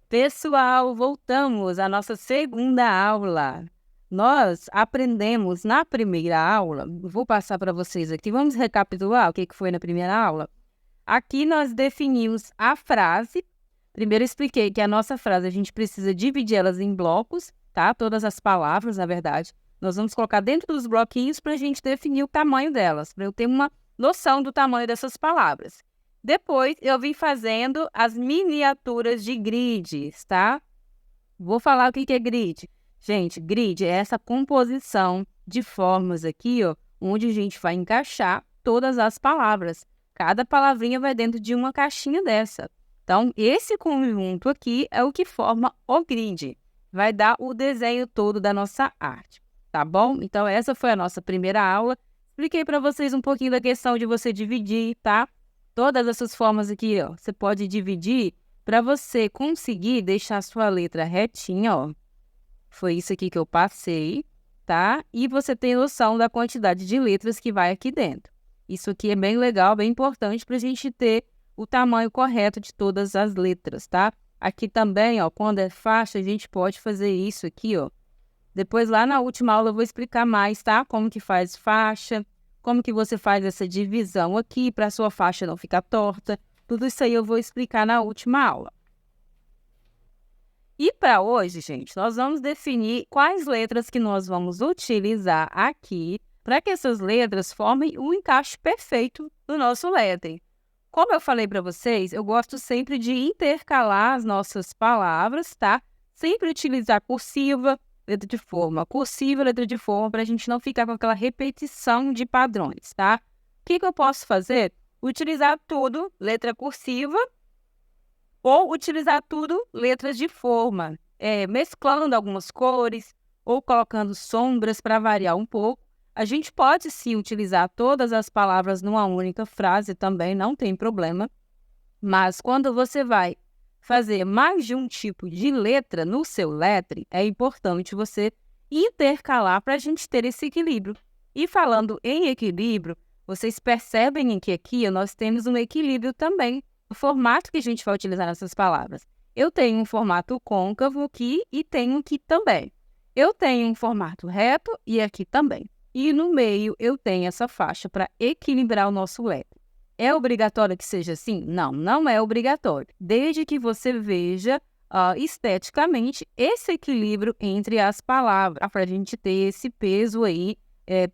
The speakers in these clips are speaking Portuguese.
Pessoal, voltamos à nossa segunda aula. Nós aprendemos na primeira aula, vou passar para vocês aqui, vamos recapitular o que foi na primeira aula? Aqui nós definimos a frase. Primeiro eu expliquei que a nossa frase a gente precisa dividir elas em blocos, tá? Todas as palavras, na verdade. Nós vamos colocar dentro dos bloquinhos para a gente definir o tamanho delas, para eu ter uma noção do tamanho dessas palavras. Depois, eu vim fazendo as miniaturas de grids, tá? Vou falar o que é grid. Gente, grid é essa composição de formas aqui, ó, onde a gente vai encaixar todas as palavras. Cada palavrinha vai dentro de uma caixinha dessa. Então, esse conjunto aqui é o que forma o grid. Vai dar o desenho todo da nossa arte, tá bom? Então, essa foi a nossa primeira aula. Expliquei para vocês um pouquinho da questão de você dividir, tá? Todas essas formas aqui, ó, você pode dividir para você conseguir deixar a sua letra retinha, ó. Foi isso aqui que eu passei, tá? E você tem noção da quantidade de letras que vai aqui dentro. Isso aqui é bem legal, bem importante para a gente ter o tamanho correto de todas as letras, tá? Aqui também, ó, quando é faixa, a gente pode fazer isso aqui, ó. Depois, lá na última aula, eu vou explicar mais, tá? Como que faz faixa, como que você faz essa divisão aqui para a sua faixa não ficar torta. Tudo isso aí eu vou explicar na última aula. E para hoje, gente, nós vamos definir quais letras que nós vamos utilizar aqui para que essas letras formem o encaixe perfeito do nosso lettering. Como eu falei para vocês, eu gosto sempre de intercalar as nossas palavras, tá? Sempre utilizar cursiva, letra de forma, cursiva, letra de forma, para a gente não ficar com aquela repetição de padrões, tá? O que eu posso fazer? Utilizar tudo, letra cursiva, ou utilizar tudo, letras de forma, mesclando algumas cores, ou colocando sombras para variar um pouco. A gente pode, sim, utilizar todas as palavras numa única frase também, não tem problema. Mas quando você vai fazer mais de um tipo de letra no seu lettering, é importante você intercalar para a gente ter esse equilíbrio. E falando em equilíbrio, vocês percebem que aqui nós temos um equilíbrio também, o formato que a gente vai utilizar nessas palavras. Eu tenho um formato côncavo aqui e tenho aqui também. Eu tenho um formato reto e aqui também. E no meio eu tenho essa faixa para equilibrar o nosso lettering. É obrigatório que seja assim? Não, não é obrigatório. Desde que você veja esteticamente esse equilíbrio entre as palavras, para a gente ter esse peso aí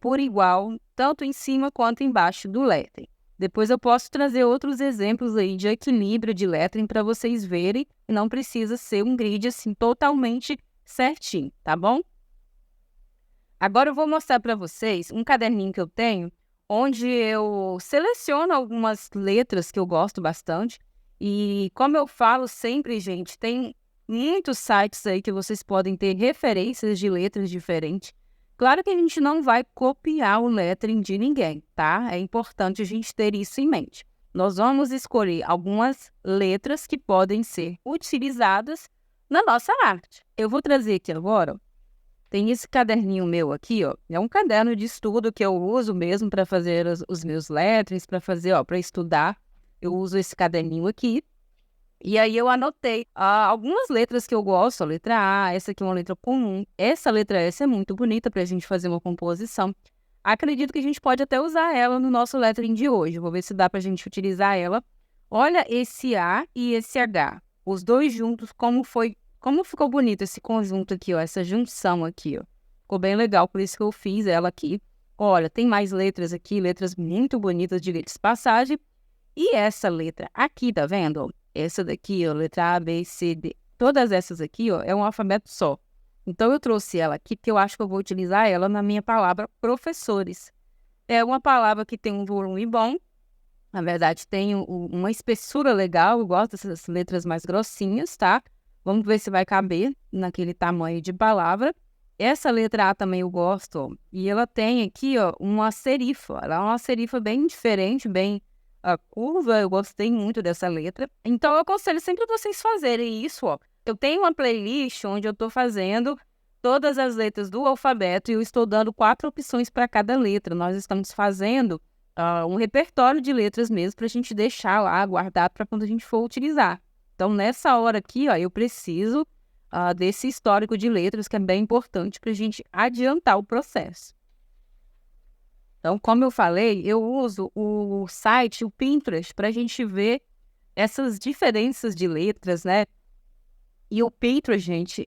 por igual, tanto em cima quanto embaixo do lettering. Depois eu posso trazer outros exemplos aí de equilíbrio de lettering para vocês verem. Não precisa ser um grid assim totalmente certinho, tá bom? Agora eu vou mostrar para vocês um caderninho que eu tenho, onde eu seleciono algumas letras que eu gosto bastante. E como eu falo sempre, gente, tem muitos sites aí que vocês podem ter referências de letras diferentes. Claro que a gente não vai copiar o lettering de ninguém, tá? É importante a gente ter isso em mente. Nós vamos escolher algumas letras que podem ser utilizadas na nossa arte. Eu vou trazer aqui agora, ó. Tem esse caderninho meu aqui, ó. É um caderno de estudo que eu uso mesmo para fazer os meus letterings, para fazer, ó, para estudar. Eu uso esse caderninho aqui. E aí eu anotei algumas letras que eu gosto. A letra A, essa aqui é uma letra comum. Essa letra S é muito bonita para a gente fazer uma composição. Acredito que a gente pode até usar ela no nosso lettering de hoje. Vou ver se dá para a gente utilizar ela. Olha esse A e esse H. Os dois juntos, como ficou bonito esse conjunto aqui, ó, essa junção aqui, ó. Ficou bem legal, por isso que eu fiz ela aqui. Olha, tem mais letras aqui, letras muito bonitas, diga-se de passagem. E essa letra aqui, tá vendo? Essa daqui, ó, letra A, B, C, D. Todas essas aqui, ó, é um alfabeto só. Então, eu trouxe ela aqui, porque eu acho que eu vou utilizar ela na minha palavra professores. É uma palavra que tem um volume bom. Na verdade, tem uma espessura legal. Eu gosto dessas letras mais grossinhas, tá? Vamos ver se vai caber naquele tamanho de palavra. Essa letra A também eu gosto, ó. E ela tem aqui, ó, uma serifa. Ela é uma serifa bem diferente, bem curva. Eu gostei muito dessa letra. Então, eu aconselho sempre vocês fazerem isso, ó. Eu tenho uma playlist onde eu estou fazendo todas as letras do alfabeto e eu estou dando 4 opções para cada letra. Nós estamos fazendo um repertório de letras mesmo para a gente deixar lá guardado para quando a gente for utilizar. Então, nessa hora aqui, ó, eu preciso desse histórico de letras, que é bem importante para a gente adiantar o processo. Então, como eu falei, eu uso o site, o Pinterest, para a gente ver essas diferenças de letras, né? E o Pinterest, gente,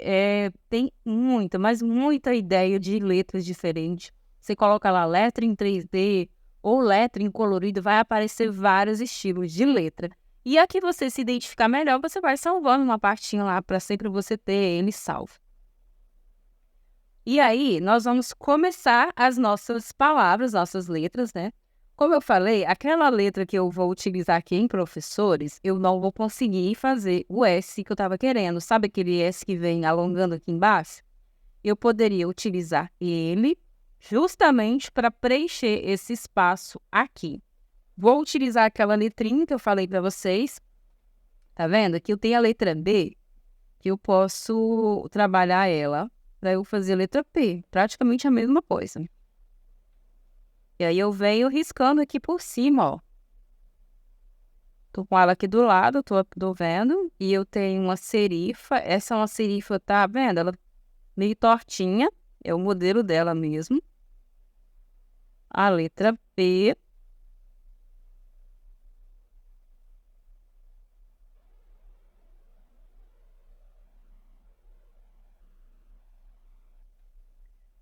tem muita, mas muita ideia de letras diferentes. Você coloca lá letra em 3D ou letra em colorido, vai aparecer vários estilos de letra. E a que você se identificar melhor, você vai salvando uma pastinha lá para sempre você ter ele salvo. E aí, nós vamos começar as nossas palavras, nossas letras, né? Como eu falei, aquela letra que eu vou utilizar aqui em professores, eu não vou conseguir fazer o S que eu estava querendo. Sabe aquele S que vem alongando aqui embaixo? Eu poderia utilizar ele justamente para preencher esse espaço aqui. Vou utilizar aquela letrinha que eu falei para vocês. Tá vendo? Aqui eu tenho a letra B, que eu posso trabalhar ela para eu fazer a letra P. Praticamente a mesma coisa. E aí eu venho riscando aqui por cima, ó. Tô com ela aqui do lado, tô vendo. E eu tenho uma serifa. Essa é uma serifa, tá vendo? Ela meio tortinha. É o modelo dela mesmo. A letra P.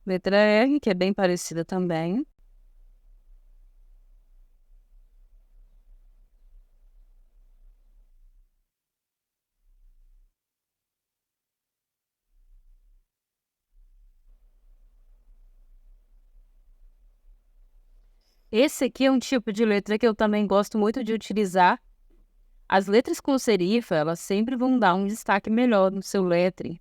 Letra R, que é bem parecida também. Esse aqui é um tipo de letra que eu também gosto muito de utilizar. As letras com serifa, elas sempre vão dar um destaque melhor no seu lettering.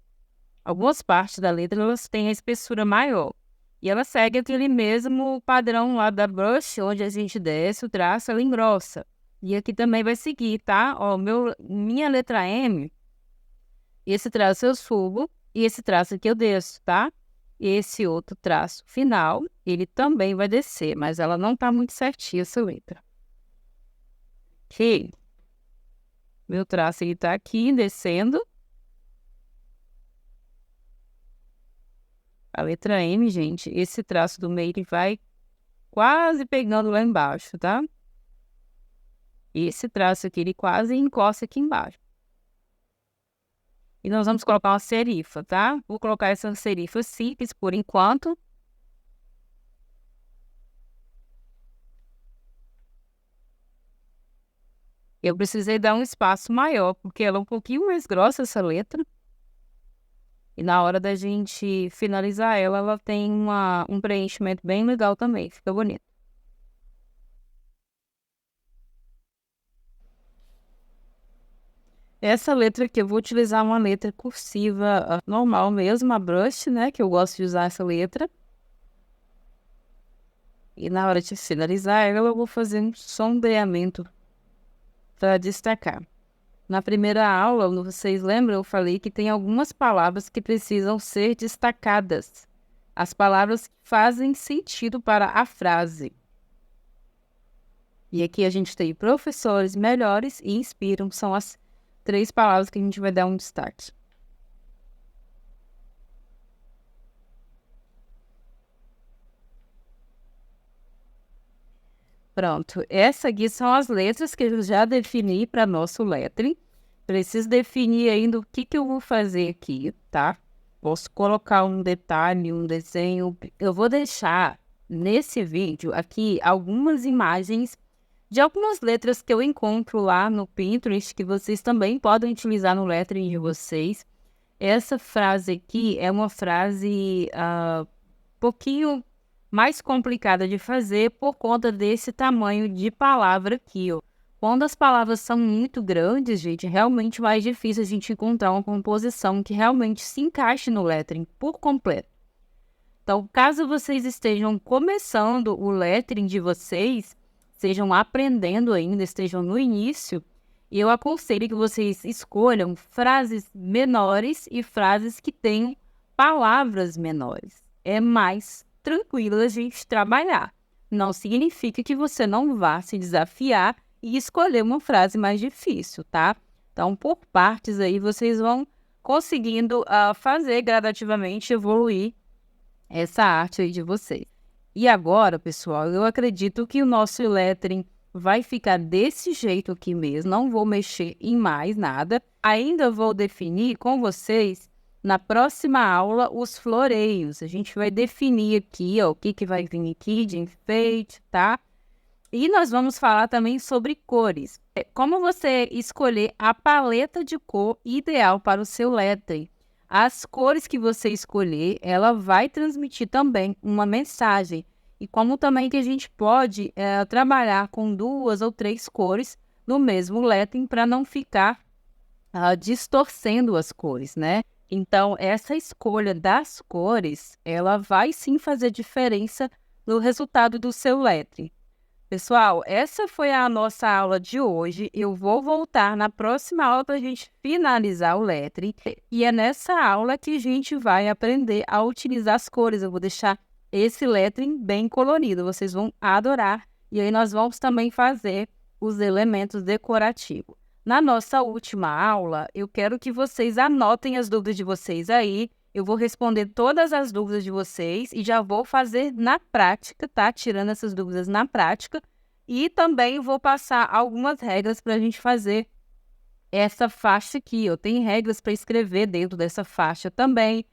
Algumas partes da letra, elas têm a espessura maior. E ela segue aquele mesmo padrão lá da brush, onde a gente desce o traço, ela engrossa. E aqui também vai seguir, tá? Ó, minha letra M, esse traço eu subo e esse traço aqui eu desço, tá? Esse outro traço final, ele também vai descer, mas ela não tá muito certinha essa letra. Ok? Meu traço, ele tá aqui, descendo. A letra M, gente, esse traço do meio, ele vai quase pegando lá embaixo, tá? E esse traço aqui, ele quase encosta aqui embaixo. E nós vamos colocar uma serifa, tá? Vou colocar essa serifa simples por enquanto. Eu precisei dar um espaço maior, porque ela é um pouquinho mais grossa, essa letra. E na hora da gente finalizar ela, ela tem um preenchimento bem legal também, fica bonito. Essa letra aqui, eu vou utilizar uma letra cursiva normal mesmo, a brush, né? Que eu gosto de usar essa letra. E na hora de finalizar ela, eu vou fazer um sombreamento para destacar. Na primeira aula, vocês lembram, eu falei que tem algumas palavras que precisam ser destacadas. As palavras que fazem sentido para a frase. E aqui a gente tem professores melhores e inspiram, são as 3 palavras que a gente vai dar um destaque. Pronto, essas aqui são as letras que eu já defini para nosso lettering. Preciso definir ainda o que eu vou fazer aqui, tá? Posso colocar um detalhe, um desenho. Eu vou deixar nesse vídeo aqui algumas imagens de algumas letras que eu encontro lá no Pinterest, que vocês também podem utilizar no lettering de vocês. Essa frase aqui é uma frase pouquinho mais complicada de fazer por conta desse tamanho de palavra aqui, ó. Quando as palavras são muito grandes, gente, é realmente mais difícil a gente encontrar uma composição que realmente se encaixe no lettering por completo. Então, caso vocês estejam começando o lettering de vocês, estejam aprendendo ainda, estejam no início, eu aconselho que vocês escolham frases menores e frases que tenham palavras menores. É mais tranquilo a gente trabalhar. Não significa que você não vá se desafiar e escolher uma frase mais difícil, tá? Então, por partes aí, vocês vão conseguindo fazer gradativamente evoluir essa arte aí de vocês. E agora, pessoal, eu acredito que o nosso lettering vai ficar desse jeito aqui mesmo, não vou mexer em mais nada. Ainda vou definir com vocês, na próxima aula, os floreios. A gente vai definir aqui, ó, o que vai vir aqui de enfeite, tá? E nós vamos falar também sobre cores. Como você escolher a paleta de cor ideal para o seu lettering. As cores que você escolher, ela vai transmitir também uma mensagem. E como também que a gente pode trabalhar com 2 ou 3 cores no mesmo lettering para não ficar distorcendo as cores, né? Então, essa escolha das cores, ela vai sim fazer diferença no resultado do seu lettering. Pessoal, essa foi a nossa aula de hoje. Eu vou voltar na próxima aula para a gente finalizar o lettering. E é nessa aula que a gente vai aprender a utilizar as cores. Eu vou deixar esse lettering bem colorido. Vocês vão adorar. E aí nós vamos também fazer os elementos decorativos. Na nossa última aula, eu quero que vocês anotem as dúvidas de vocês aí. Eu vou responder todas as dúvidas de vocês e já vou fazer na prática, tá? Tirando essas dúvidas na prática. E também vou passar algumas regras para a gente fazer essa faixa aqui. Eu tenho regras para escrever dentro dessa faixa também.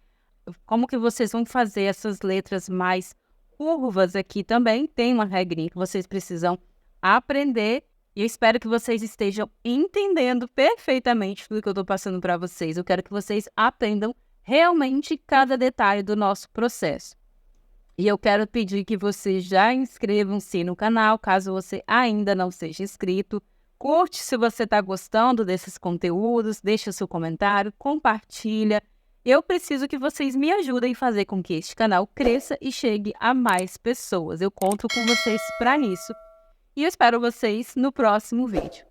Como que vocês vão fazer essas letras mais curvas aqui também. Tem uma regrinha que vocês precisam aprender. E eu espero que vocês estejam entendendo perfeitamente tudo que eu estou passando para vocês. Eu quero que vocês aprendam realmente cada detalhe do nosso processo. E eu quero pedir que vocês já inscrevam-se no canal, caso você ainda não seja inscrito. Curte se você está gostando desses conteúdos, deixa seu comentário, compartilha. Eu preciso que vocês me ajudem a fazer com que este canal cresça e chegue a mais pessoas. Eu conto com vocês para isso. E eu espero vocês no próximo vídeo.